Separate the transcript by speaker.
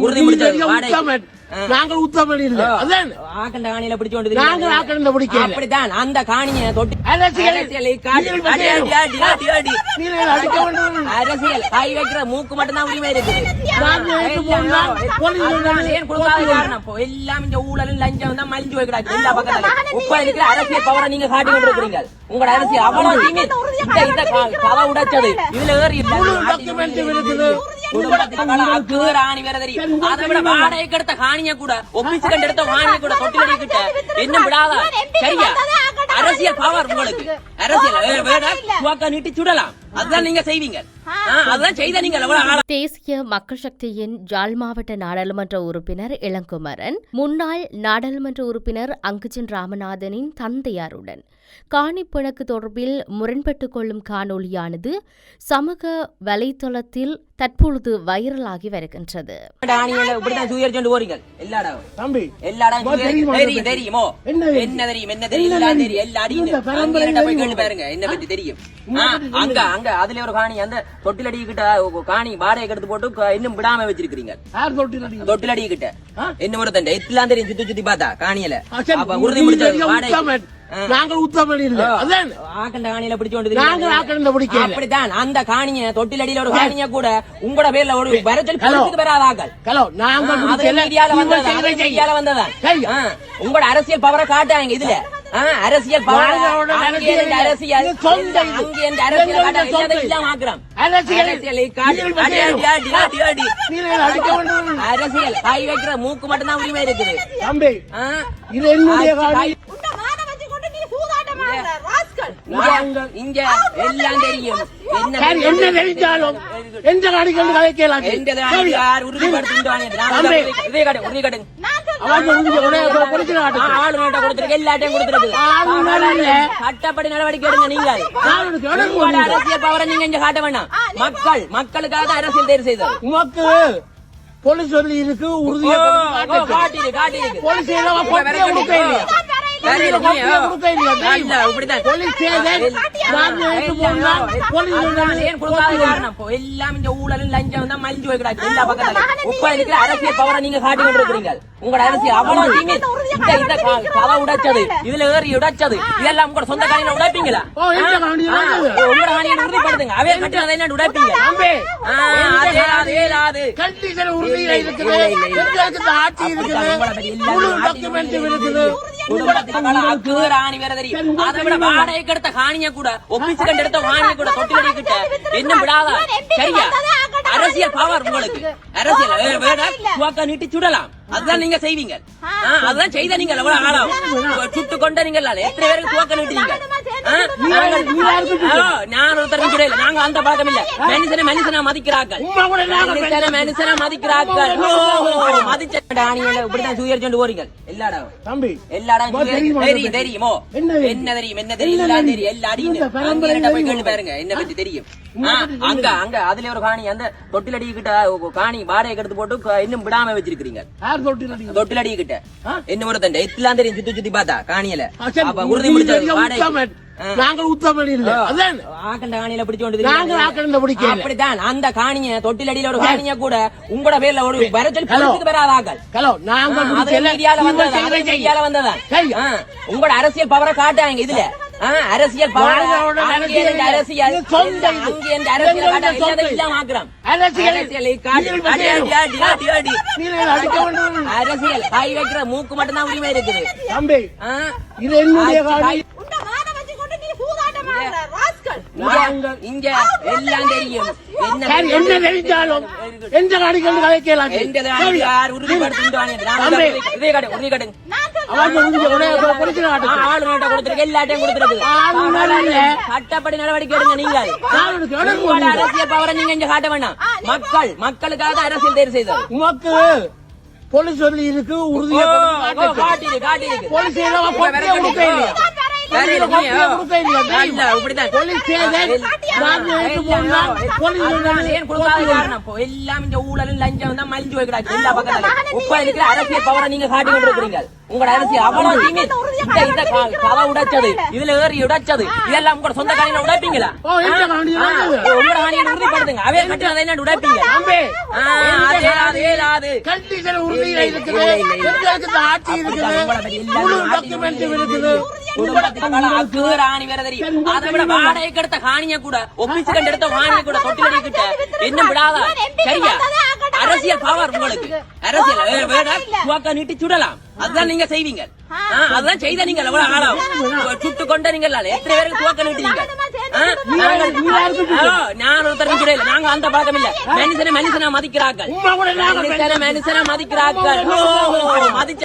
Speaker 1: உறுதி நாங்கள் உத்தம ஆக்கண்ட காணியில பிடிச்சு நாங்கள் ஆக்கண்ட பிடிக்க அப்படித்தான் அந்த காணியை தொட்டு அரசியல் கை வைக்கிற மூக்கு மட்டும்தான் உரிமை இருக்குது. காரணம் எல்லாம் இந்த ஊழலும் லஞ்சம் தான் மலிஞ்சு வைக்கிறாங்க எல்லா பக்கத்துல. உப்ப இருக்கிற அரசியல் பவரை நீங்க காட்டி கொண்டு இருக்கிறீங்க. உங்களோட அரசியல் அவ்வளவு கதை உடைச்சது இதுல ஏறி வாடகைக்கு எடுத்த காணிய கூட ஒபிஸ் கண்டு எடுத்த காணிய கூட தொட்டிலடி கிட்ட இன்னும் விடாத சரியா அரசியல் பவர் உங்களுக்கு அரசியல் நீட்டி சுடலாம். அதுதான் நீங்க செய்வீங்க.
Speaker 2: தேசிய மக்கள் சக்தியின் யாழ் மாவட்ட நாடாளுமன்ற உறுப்பினர் இளங்குமரன் முன்னாள் நாடாளுமன்ற உறுப்பினர் அங்குஜன் ராமநாதனின் தந்தையாருடன் காணி பிணக்கு தொடர்பில் முரண்பட்டுக் கொள்ளும் காணொலியானது சமூக வலைதளத்தில் தற்பொழுது வைரலாகி வருகின்றது.
Speaker 1: தொட்டிலடி கிட்ட காணி வாடகை எடுத்து போட்டு இன்னும் விடாம வச்சிருக்கீங்க. தொட்டிலடி கிட்ட இன்னும் ஒரு தண்டை எல்லாம் தெரியும். சுத்தி சுத்தி பார்த்தா காணியில உறுதி முடிச்ச நாங்கள் உத்தம ஆக்கண்ட காணியில பிடிச்சு நாங்கள் ஆக்கண்ட பிடிக்க அப்படித்தான் அந்த காணிய தொட்டிலடியில ஒரு காணிய கூட உங்களோட பேர்ல ஒரு வரச்சல் பெறாதாக்கள் வந்ததான் உங்களோட அரசியல் பவரை காட்டாங்க இதுல அரசியல் அரசியல் அரசியல் கை வைக்கிற மூக்கு மட்டும்தான் உரிமை இருக்குது. இங்க எல்லாம் தெரியும். என்ன தெரிஞ்சாலும் எந்த காணிகள் கலைக்கலாம். சட்டப்படி நடவடிக்கை எடுங்க. நீங்கள் அரசியல் பவரை நீங்க இங்க காட்ட வேண்டாம். மக்களுக்காக அரசியல் தேர்வு செய்தார் உமக்கு போலீஸ் சொல்லி இருக்கு. உறுதியாக காட்டி எல்லாம் இந்த ஊழலும் லஞ்சம் தான் மலிஞ்சு வைக்கிறாங்க எல்லா பக்கத்துல. உப்ப இருக்கிற அரசியல் பவரை நீங்க காட்டி கொண்டு இருக்கிறீங்க. உங்களோட அரசியல் அவ்வளவு கதை உடைச்சது இதுல ஏறி உடைச்சது இதெல்லாம் உங்களோட சொந்த காணியில உடைப்பீங்களா? உங்களோட காணியை உறுதிப்படுத்துங்க. அவே கட்டினதை என்ன உடைப்பீங்க? வாடகைக்கு எடுத்த காணிய கூட ஒபிஸ் கண்டு எடுத்த காணிய கூட தொட்டிலடி கிட்ட இன்னும் விடாத சரியா அரசியல் பவர் உங்களுக்கு அரசியல் நீட்டி சுடலாம். அதுதான் நீங்க செய்வீங்க. அதுதான் செய்த நீங்க சுட்டு கொண்ட நீங்க எத்தனை பேருக்கு துவக்க நீட்டீங்க. நான் ஒருத்தரும் கிடையாது. நாங்க அந்த பழக்கம் இல்ல. மனுஷனை மதிக்கிறார்கள். மனுஷனை மதிக்கிறார்கள். மதிச்ச இப்படிதான் சுயர்ச்சொண்டு போறீங்க. எல்லாரும் தெரியுமோ என்ன தெரியும் என்ன தெரியும் எல்லாம் தெரியும். எல்லா அடியும் போய் கேள்வி பாருங்க என்ன பத்தி தெரியும். அங்க அதுல ஒரு காணி அந்த தொட்டிலடி கிட்ட காணி வாடகை எடுத்து போட்டு இன்னும் விடாம வச்சிருக்கீங்க. தொட்டிலடி கிட்ட இன்னும் ஒரு தண்டை எல்லாம் தெரியும். சுத்தி சுத்தி பார்த்தா காணியில உறுதி முடிச்ச நாங்கள் உத்தம ஆக்கண்ட காணியில பிடிச்சு நாங்கள் ஆக்கண்ட பிடிக்க அப்படித்தான் அந்த காணிய தொட்டிலடியில ஒரு காணிய கூட உங்களோட பேர்ல ஒரு வரச்சல் பெறாதாக்கள் வந்ததான் உங்களோட அரசியல் பவரை காட்டாங்க இதுல அரசியல் அரசியல் அரசியல் கை வைக்கிற மூக்கு மட்டும்தான் உரிமை இருக்குது. இங்க எல்லாம் தெரியும். என்ன தெரிஞ்சாலும் எந்த காணிகள் கலைக்கலாம். சட்டப்படி நடவடிக்கை எடுங்க. நீங்கள் அரசியல் பவரை நீங்க இங்க காட்ட வேண்டாம். மக்களுக்காக அரசியல் தேர்வு செய்தார் உமக்கு போலீஸ் சொல்லி இருக்கு. உறுதியாக வேற இல்ல, இல்ல, இப்படிதான். ஏன் கொடுக்காத காரணம்? இப்போ எல்லாம் இந்த ஊழலும் லஞ்சம் தான் மலிஞ்சு போய் கிடக்கு எல்லா பக்கத்துல. இப்ப இருக்கிற அரசியல் பவரை நீங்க காட்டி கொண்டு இருக்கிறீங்க. உங்களோட அரசியல் அவ்வளவு தீங்கு. இந்த கதை உடைச்சது, இதுல ஏறி உடைச்சது, இதெல்லாம் உங்களோட சொந்த காணியில உடைப்பீங்களா? உங்களோட காணியை உறுதிப்படுத்துங்க. அவே கட்டி அதை என்ன உடைப்பீங்க? வாடகைக்கு எடுத்த காணிய கூட ஒபிசுக்கு எடுத்த காணிய கூட தொட்டிலடி கிட்ட என்ன விடாத சரியா? அரசியல் பவர் உங்களுக்கு. அரசியல் நீட்டி சுடலாம், அதுதான் நீங்க செய்வீங்க. அதுதான் செய்த நீங்க எவ்வளவு ஆழம் சுட்டு கொண்ட நீங்க எத்தனை பேருக்கு துவக்க நீட்டுவீங்க? நான் ஒருத்தர் கிடையாது, நாங்க அந்த பழக்கம் இல்ல. மனுஷனை மனுஷனா மதிக்கிறார்கள், மனுஷனை மதிக்கிறார்கள். மதிச்ச